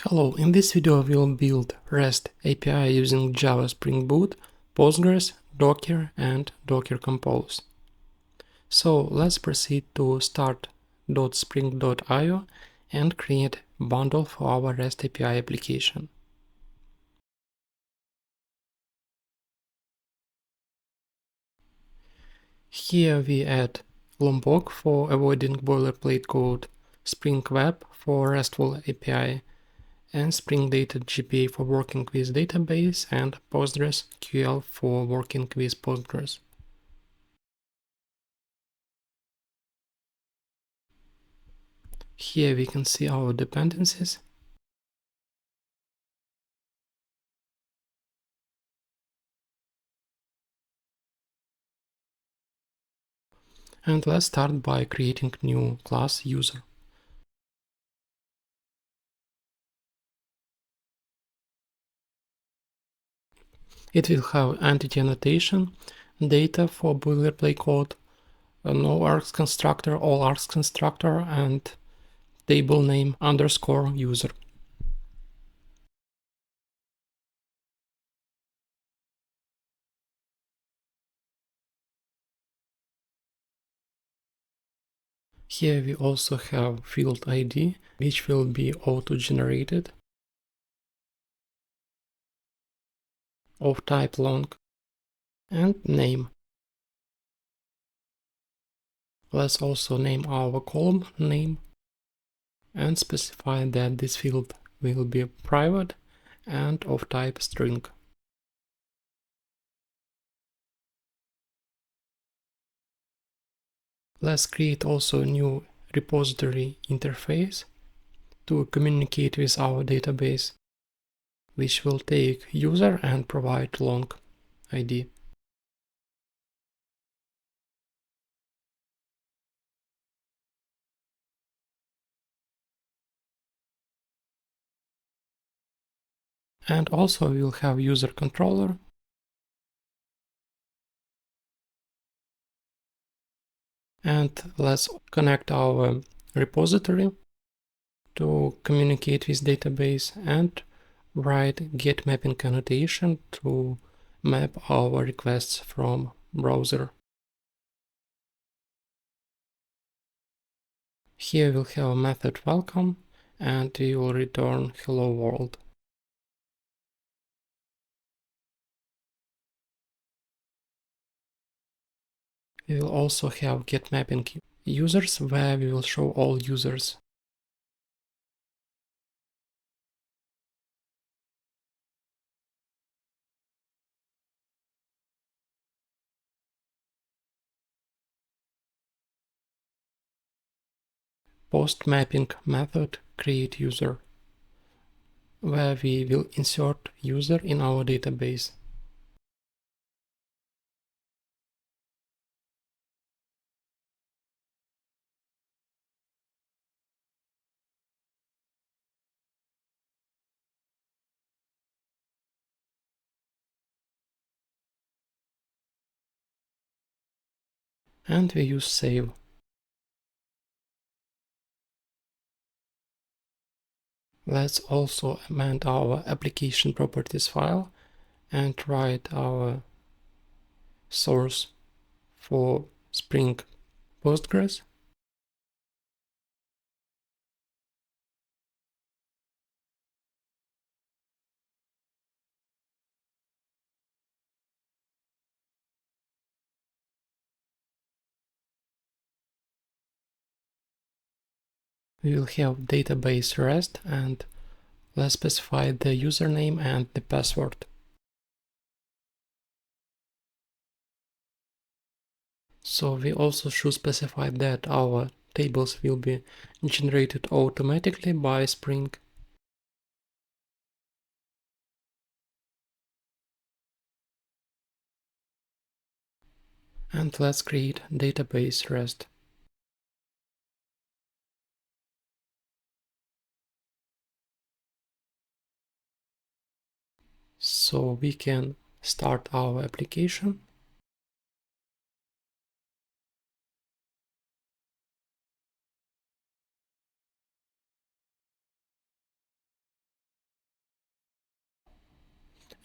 Hello, in this video we'll build REST API using Java Spring Boot, Postgres, Docker and Docker Compose. So let's proceed to start.spring.io and create a bundle for our REST API application. Here we add Lombok for avoiding boilerplate code, Spring Web for RESTful API, and Spring Data GPA for working with database, and PostgreSQL for working with Postgres. Here we can see our dependencies. And let's start by creating new class user. It will have entity annotation, data for boilerplate code, no args constructor, all args constructor, and table name underscore user. Here we also have field ID, which will be auto-generated of type long, and name. Let's also name our column name and specify that this field will be private and of type string. Let's create also a new repository interface to communicate with our database, which will take user and provide long ID. And also we'll have user controller. And let's connect our repository to communicate with database and write get mapping annotation to map our requests from browser. Here we'll have a method welcome and we will return hello world. We will also have get mapping users where we will show all users. Post mapping method create user, where we will insert user in our database. And we use save. Let's also amend our application properties file and write our source for Spring Postgres. We will have database REST and let's specify the username and the password. So we also should specify that our tables will be generated automatically by Spring. And let's create database REST. So we can start our application.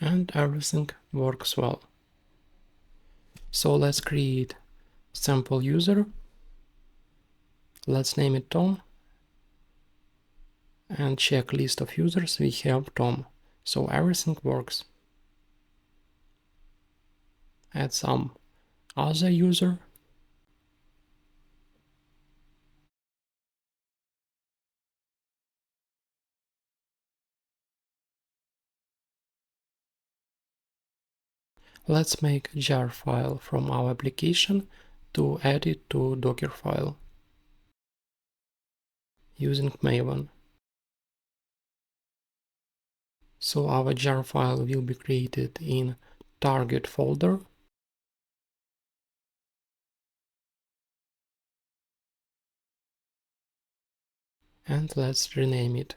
and everything works well. So let's create sample user. Let's name it Tom and check list of users. We have Tom, so everything works. Add some other user. Let's make a jar file from our application to add it to Docker file using Maven. So our jar file will be created in target folder. And let's rename it.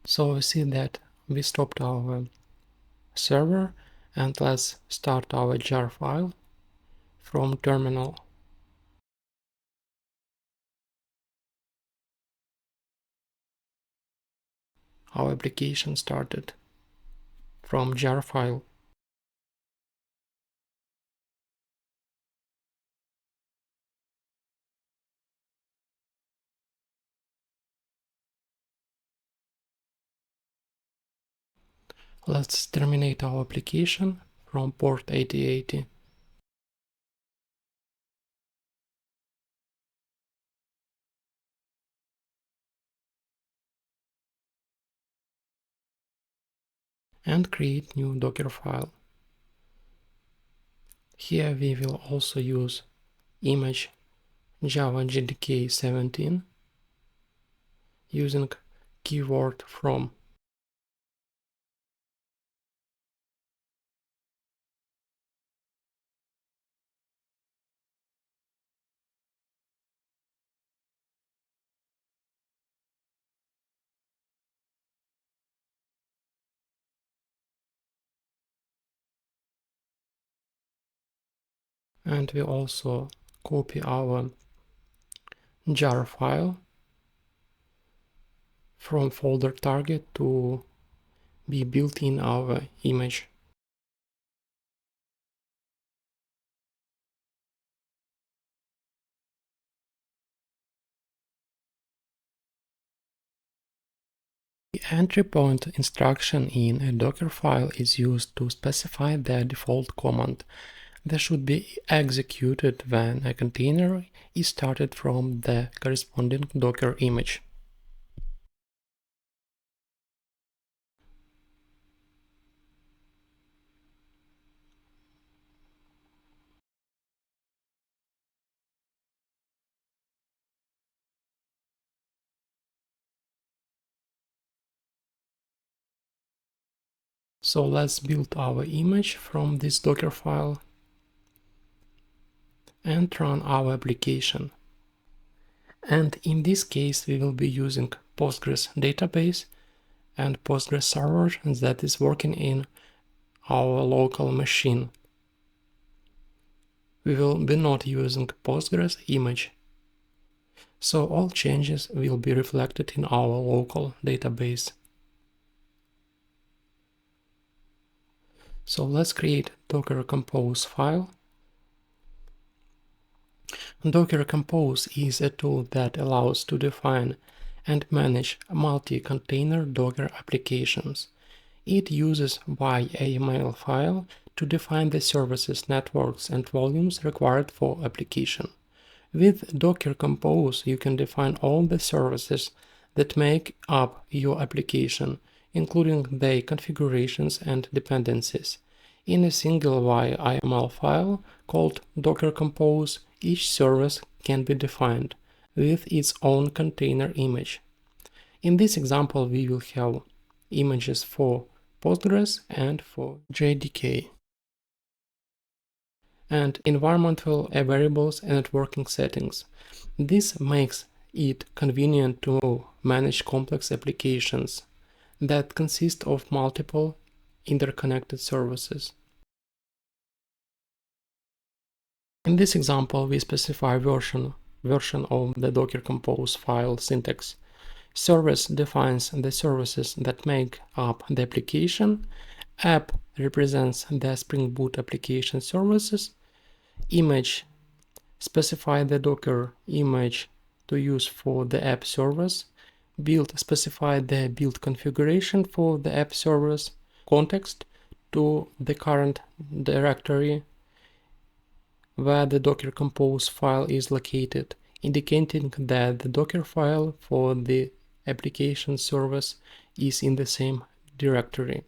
So we see that we stopped our server, and let's start our jar file from terminal. Our application started from jar file. Let's terminate our application from port 8080. And create new Docker file. Here we will also use image Java JDK 17 using keyword from. And we also copy our jar file from folder target to be built in our image. The entry point instruction in a Docker file is used to specify the default command that should be executed when a container is started from the corresponding Docker image. So let's build our image from this Docker file and run our application. And in this case, we will be using Postgres database and Postgres server that is working in our local machine. We will be not using Postgres image. So all changes will be reflected in our local database. So let's create Docker Compose file. Docker Compose is a tool that allows to define and manage multi-container Docker applications. It uses YAML file to define the services, networks, and volumes required for application. With Docker Compose, you can define all the services that make up your application, including their configurations and dependencies. In a single YAML file called Docker Compose, each service can be defined with its own container image. In this example, we will have images for Postgres and for JDK, and environmental variables and networking settings. This makes it convenient to manage complex applications that consist of multiple interconnected services. In this example, we specify version of the Docker Compose file syntax. Service defines the services that make up the application. App represents the Spring Boot application services. Image specify the Docker image to use for the app service. Build specify the build configuration for the app service. Context to the current directory where the Docker Compose file is located, indicating that the Docker file for the application service is in the same directory.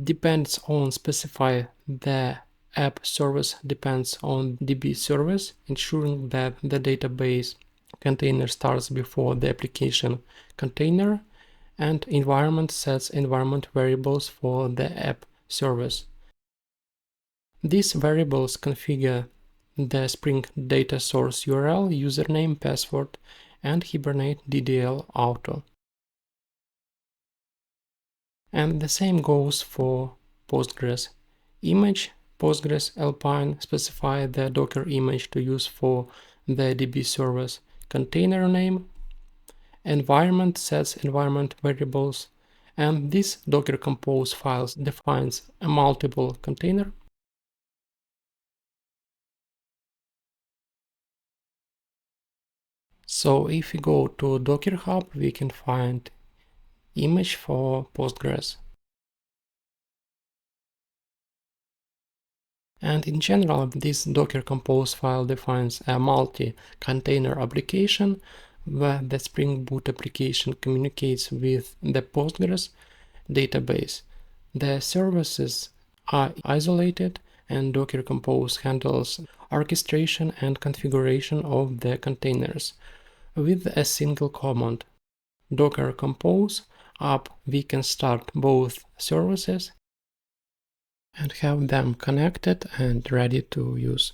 Depends on specify the app service depends on DB service, ensuring that the database container starts before the application container, and environment sets environment variables for the app service. These variables configure the Spring data source URL, username, password, and Hibernate DDL auto. And the same goes for Postgres. Image, Postgres Alpine specify the Docker image to use for the DB service. Container name, environment sets environment variables, and this Docker Compose files defines a multiple container. So if we go to Docker Hub, we can find image for Postgres. And in general, this Docker Compose file defines a multi-container application where the Spring Boot application communicates with the Postgres database. The services are isolated, and Docker Compose handles orchestration and configuration of the containers. With a single command, Docker Compose app, we can start both services and have them connected and ready to use.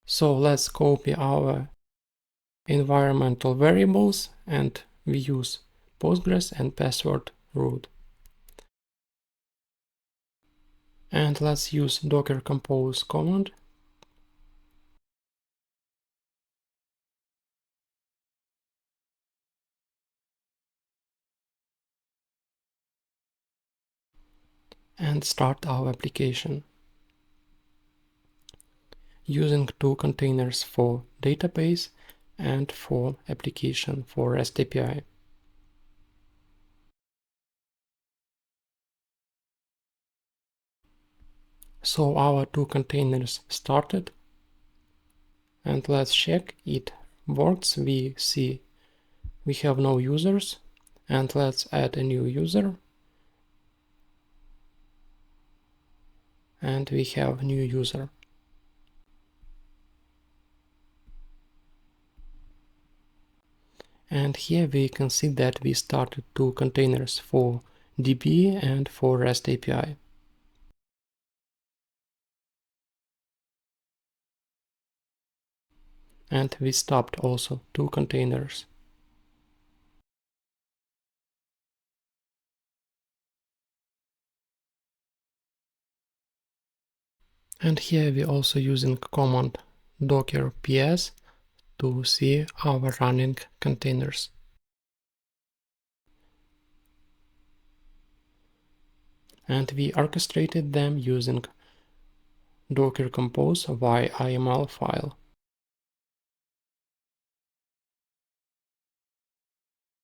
So let's copy our environmental variables and we use Postgres and password root. And let's use Docker Compose command. And start our application. Using two containers for database and for application for REST API. So our two containers started, and let's check it works. We see we have no users, and let's add a new user. And we have new user. And here we can see that we started two containers for DB and for REST API. And we stopped also two containers. And here we also using command docker ps to see our running containers. And we orchestrated them using Docker Compose YAML file.